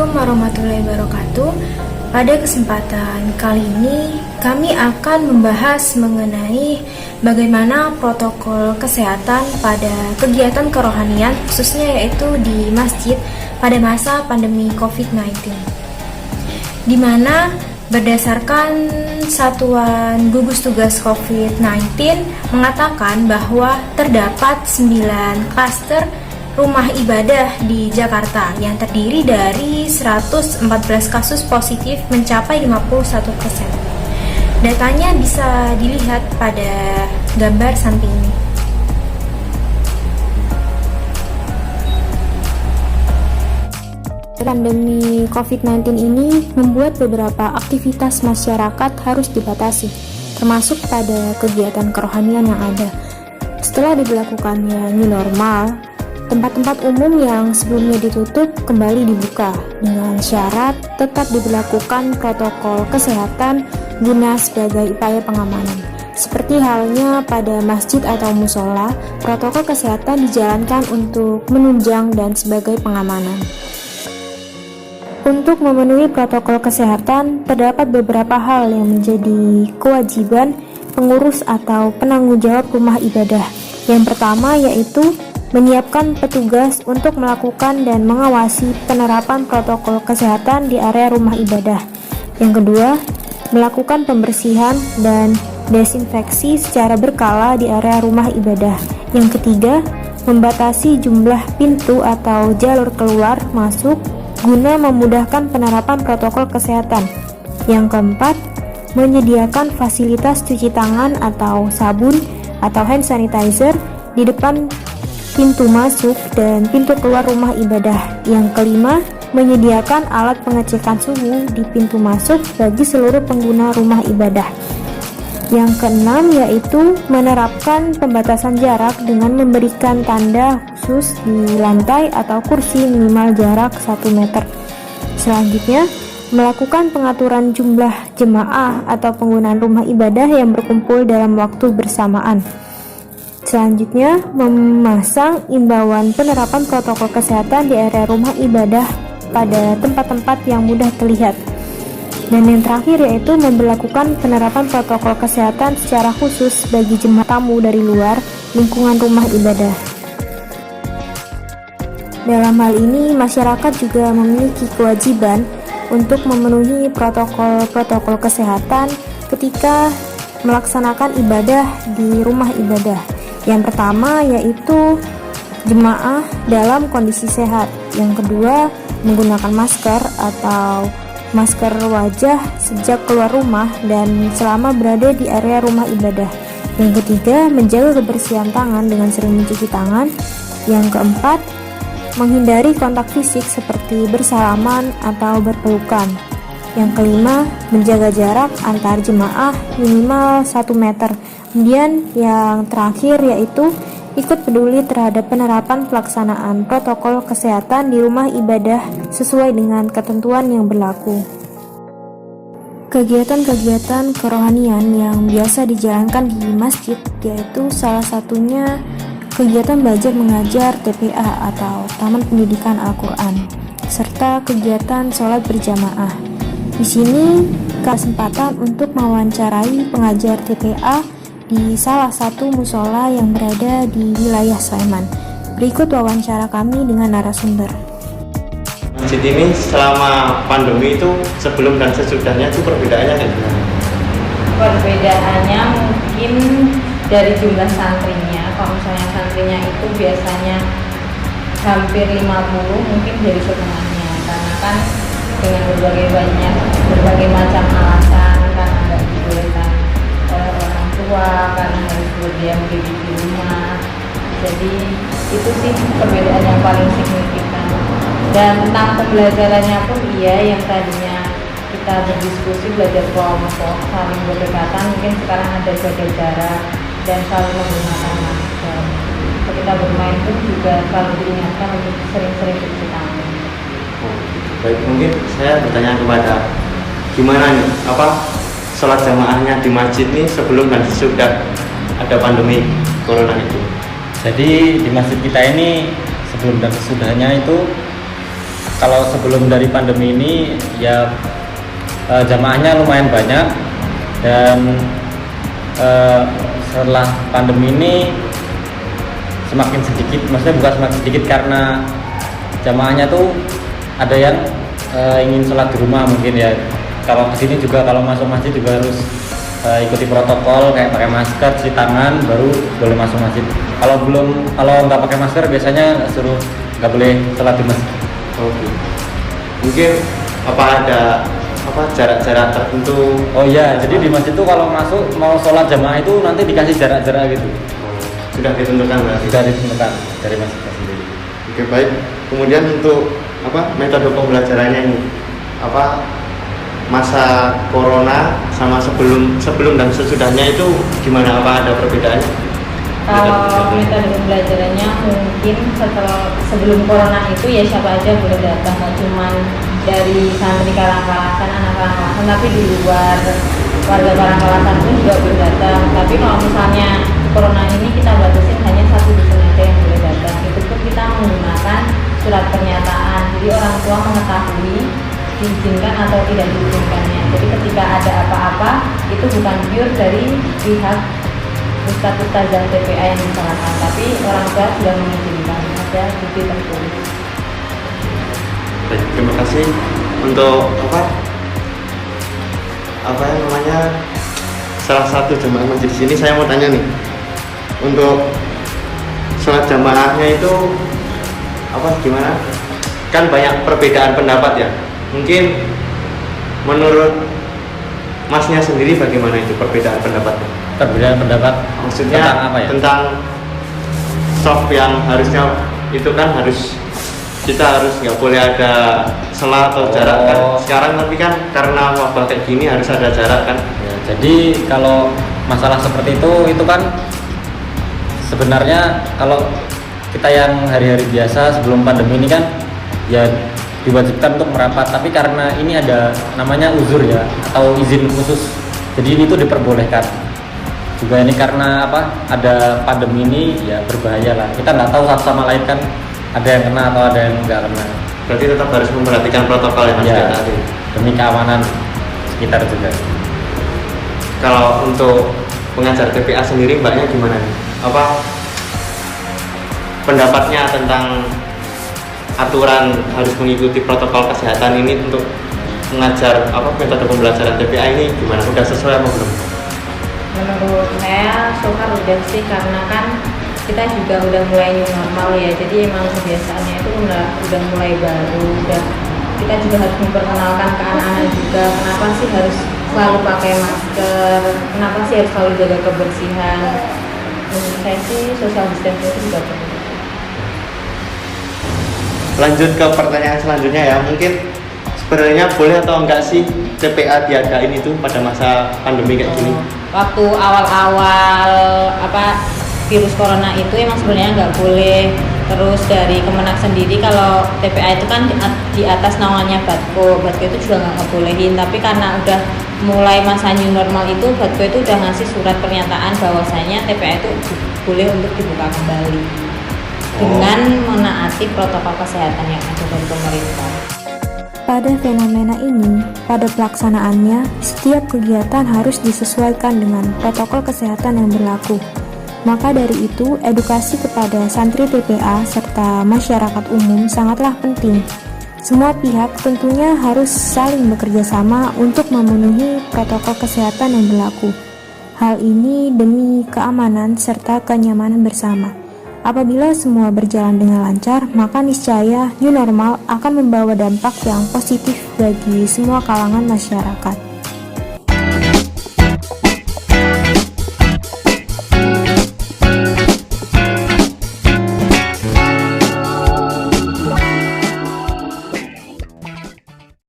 Assalamualaikum warahmatullahi wabarakatuh. Pada kesempatan kali ini kami akan membahas mengenai bagaimana protokol kesehatan pada kegiatan kerohanian, khususnya yaitu di masjid pada masa pandemi COVID-19, di mana berdasarkan Satuan Gugus Tugas COVID-19 mengatakan bahwa terdapat 9 klaster rumah ibadah di Jakarta yang terdiri dari 114 kasus positif mencapai 51%. Datanya bisa dilihat pada gambar samping ini. Pandemi COVID-19 ini membuat beberapa aktivitas masyarakat harus dibatasi, termasuk pada kegiatan kerohanian yang ada. Setelah diberlakukannya new normal, tempat-tempat umum yang sebelumnya ditutup kembali dibuka dengan syarat tetap diberlakukan protokol kesehatan guna sebagai upaya pengamanan. Seperti halnya pada masjid atau musola, protokol kesehatan dijalankan untuk menunjang dan sebagai pengamanan. Untuk memenuhi protokol kesehatan, terdapat beberapa hal yang menjadi kewajiban pengurus atau penanggung jawab rumah ibadah. Yang pertama yaitu menyiapkan petugas untuk melakukan dan mengawasi penerapan protokol kesehatan di area rumah ibadah. Yang kedua, melakukan pembersihan dan desinfeksi secara berkala di area rumah ibadah. Yang ketiga, membatasi jumlah pintu atau jalur keluar masuk guna memudahkan penerapan protokol kesehatan. Yang keempat, menyediakan fasilitas cuci tangan atau sabun atau hand sanitizer di depan pintu masuk dan pintu keluar rumah ibadah. Yang kelima, menyediakan alat pengecekan suhu di pintu masuk bagi seluruh pengguna rumah ibadah. Yang keenam yaitu menerapkan pembatasan jarak dengan memberikan tanda khusus di lantai atau kursi minimal jarak 1 meter. Selanjutnya, melakukan pengaturan jumlah jemaah atau penggunaan rumah ibadah yang berkumpul dalam waktu bersamaan. Selanjutnya, memasang imbauan penerapan protokol kesehatan di area rumah ibadah pada tempat-tempat yang mudah terlihat. Dan yang terakhir yaitu memberlakukan penerapan protokol kesehatan secara khusus bagi jemaah tamu dari luar lingkungan rumah ibadah. Dalam hal ini, masyarakat juga memiliki kewajiban untuk memenuhi protokol-protokol kesehatan ketika melaksanakan ibadah di rumah ibadah. Yang pertama yaitu jemaah dalam kondisi sehat. Yang kedua, menggunakan masker atau masker wajah sejak keluar rumah dan selama berada di area rumah ibadah. Yang ketiga, menjaga kebersihan tangan dengan sering mencuci tangan. Yang keempat, menghindari kontak fisik seperti bersalaman atau berpelukan. Yang kelima, menjaga jarak antar jemaah minimal 1 meter. Kemudian yang terakhir yaitu ikut peduli terhadap penerapan pelaksanaan protokol kesehatan di rumah ibadah sesuai dengan ketentuan yang berlaku. Kegiatan-kegiatan kerohanian yang biasa dijalankan di masjid yaitu salah satunya kegiatan belajar mengajar TPA atau Taman Pendidikan Al-Quran, serta kegiatan sholat berjamaah. Di sini kesempatan untuk mewawancarai pengajar TPA di salah satu musola yang berada di wilayah Sleman. Berikut wawancara kami dengan narasumber. Masjid ini selama pandemi itu sebelum dan sesudahnya itu perbedaannya kayak gimana? Perbedaannya mungkin dari jumlah santrinya. Kalau misalnya santrinya itu biasanya hampir 50, mungkin dari setengahnya. Karena kan dengan berbagai macam alasan, karena nggak dibolehkan oleh orang tua, karena harus berdiam diri di rumah. Jadi itu sih perbedaan yang paling signifikan. Dan tentang pembelajarannya pun iya, yang tadinya kita berdiskusi belajar kelompok saling berdekatan, mungkin sekarang ada jaga jarak dan selalu menggunakan masker. Ketika bermain pun juga selalu diingatkan untuk sering-sering cuci tangan. Baik, mungkin saya bertanya kepada gimana nih sholat jamaahnya di masjid ini sebelum dan sesudah ada pandemi corona itu. Jadi di masjid kita ini sebelum dan sesudahnya itu kalau sebelum dari pandemi ini ya jamaahnya lumayan banyak, dan setelah pandemi ini semakin sedikit, maksudnya bukan semakin sedikit karena jamaahnya tuh ada yang ingin sholat di rumah mungkin ya. Kalau kesini juga kalau masuk masjid juga harus ikuti protokol kayak pakai masker, cuci tangan, baru boleh masuk masjid. Kalau nggak pakai masker biasanya suruh nggak boleh sholat di masjid. Oke. Mungkin apa ada jarak-jarak tertentu? Oh iya, jadi di masjid tuh kalau masuk mau sholat jamaah itu nanti dikasih jarak-jarak gitu. Sudah ditentukan berarti? Sudah ditentukan dari masjid sendiri. Oke, baik. Kemudian untuk metode pembelajarannya ini masa corona sama sebelum dan sesudahnya itu gimana, apa ada perbedaannya? Kalau metode pembelajarannya mungkin sebelum corona itu ya siapa aja boleh datang, nggak cuma dari santri Karangkalasan, anak Karangkalasan, tapi di luar warga Karangkalasan pun juga boleh datang. Tapi kalau misalnya corona ini kita batasin hanya 1 dusun aja yang boleh datang. Itu pun kita menggunakan surat pernyataan, jadi orang tua mengetahui diizinkan atau tidak diizinkannya. Jadi ketika ada apa-apa itu bukan pure dari pihak ustaz-ustazah TPA yang disalahkan, tapi orang tua sudah mengizinkan, ada bukti tertulis. Baik, terima kasih untuk salah satu jamaah masjid di sini. Saya mau tanya nih, untuk sholat jamaahnya itu gimana? Kan banyak perbedaan pendapat ya. Mungkin menurut Masnya sendiri bagaimana itu perbedaan pendapatnya? Perbedaan pendapat Maksudnya tentang apa ya? Tentang soft yang harusnya itu kan kita harus nggak boleh ada selah atau jarak kan. Sekarang tapi kan karena wabah kayak gini harus ada jarak kan. Ya, jadi kalau masalah seperti itu kan sebenarnya kalau kita yang hari-hari biasa sebelum pandemi ini kan ya diwajibkan untuk merapat, tapi karena ini ada namanya uzur ya atau izin khusus, jadi ini tuh diperbolehkan. Juga ini karena ada pandemi ini ya berbahaya lah, kita nggak tahu satu sama lain kan, ada yang kena atau ada yang nggak kena. Berarti tetap harus memperhatikan protokol yang ya, demi keamanan sekitar juga. Kalau untuk pengajar TPA sendiri mbaknya gimana nih? Pendapatnya tentang aturan harus mengikuti protokol kesehatan ini untuk mengajar metode pembelajaran TPA ini gimana? Udah sesuai apa belum? Menurut saya so far udah sih, karena kan kita juga udah mulai new normal ya, jadi emang kebiasaannya itu udah mulai baru, kita juga harus memperkenalkan ke anak-anak juga kenapa sih harus selalu pakai masker, kenapa sih harus selalu jaga kebersihan. Menurut saya sih social distancing itu juga perlu. Lanjut ke pertanyaan selanjutnya ya, mungkin sebenarnya boleh atau enggak sih TPA diadain itu pada masa pandemi kayak gini? Waktu awal-awal virus corona itu emang sebenarnya nggak boleh. Terus dari Kemenak sendiri kalau TPA itu kan di atas naungannya Batko itu juga nggak bolehin. Tapi karena udah mulai masa new normal itu, Batko itu udah ngasih surat pernyataan bahwasanya TPA itu boleh untuk dibuka kembali dengan menaati protokol kesehatan yang ada dari pemerintah. Pada fenomena ini, pada pelaksanaannya, setiap kegiatan harus disesuaikan dengan protokol kesehatan yang berlaku. Maka dari itu, edukasi kepada santri TPA serta masyarakat umum sangatlah penting. Semua pihak tentunya harus saling bekerja sama untuk memenuhi protokol kesehatan yang berlaku. Hal ini demi keamanan serta kenyamanan bersama. Apabila semua berjalan dengan lancar, maka niscaya new normal akan membawa dampak yang positif bagi semua kalangan masyarakat.